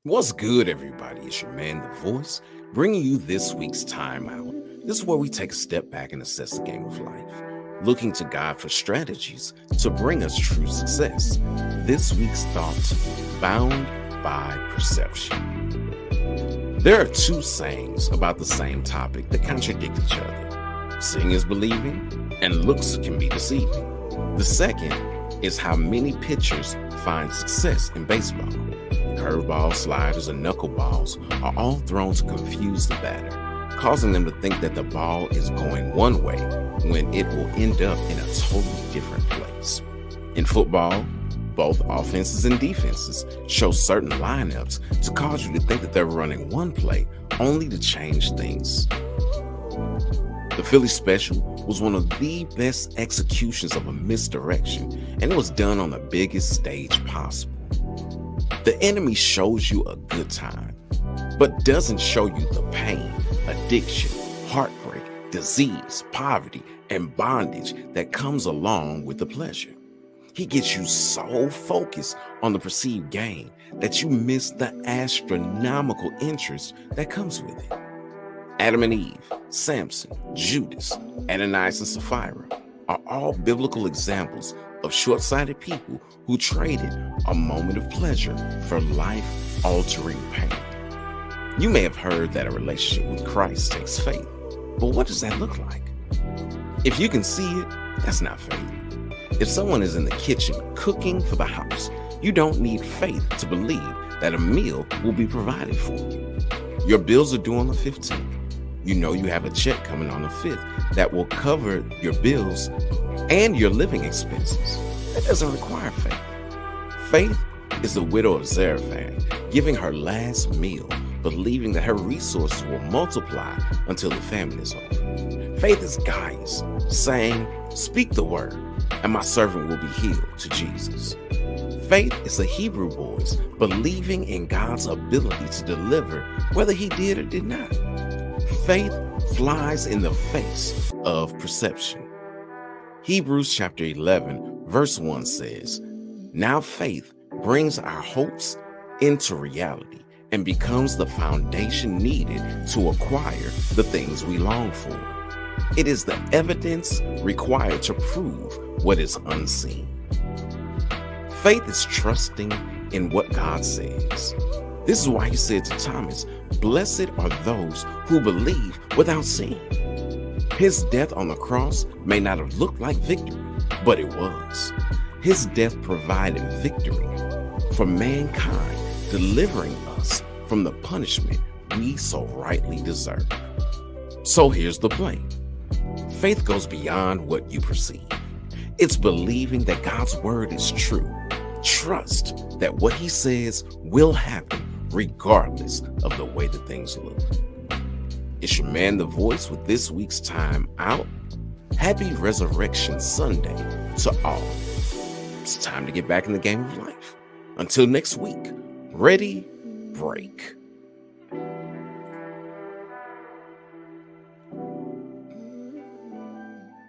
What's good, everybody? It's your man, The Voice, bringing you this week's Timeout. This is where we take a step back and assess the game of life, looking to God for strategies to bring us true success. This week's thought, bound by perception. There are two sayings about the same topic that contradict each other. Seeing is believing, and looks can be deceiving. The second is how many pitchers find success in baseball. Curveballs, sliders, and knuckleballs are all thrown to confuse the batter, causing them to think that the ball is going one way when it will end up in a totally different place. In football, both offenses and defenses show certain lineups to cause you to think that they're running one play only to change things. The Philly Special was one of the best executions of a misdirection, and it was done on the biggest stage possible. The enemy shows you a good time, but doesn't show you the pain, addiction, heartbreak, disease, poverty, and bondage that comes along with the pleasure. He gets you so focused on the perceived gain that you miss the astronomical interest that comes with it. Adam and Eve, Samson, Judas, Ananias and Sapphira are all biblical examples of short-sighted people who traded a moment of pleasure for life-altering pain. You may have heard that a relationship with Christ takes faith, but what does that look like? If you can see it, that's not faith. If someone is in the kitchen cooking for the house, you don't need faith to believe that a meal will be provided for you. Your bills are due on the 15th. You know you have a check coming on the 5th that will cover your bills and your living expenses. That doesn't require faith. Faith is the widow of Zarephath, giving her last meal, believing that her resources will multiply until the famine is over. Faith is Gaius, saying, "Speak the word, and my servant will be healed," to Jesus. Faith is the Hebrew boys believing in God's ability to deliver, whether he did or did not. Faith flies in the face of perception. Hebrews chapter 11, verse 1 says, "Now faith brings our hopes into reality and becomes the foundation needed to acquire the things we long for. It is the evidence required to prove what is unseen." Faith is trusting in what God says. This is why he said to Thomas, "Blessed are those who believe without seeing." His death on the cross may not have looked like victory, but it was. His death provided victory for mankind, delivering us from the punishment we so rightly deserve. So here's the play. Faith goes beyond what you perceive. It's believing that God's word is true. Trust that what he says will happen regardless of the way that things look. It's your man, The Voice, with this week's Time Out. Happy Resurrection Sunday to all. It's time to get back in the game of life. Until next week, ready, break.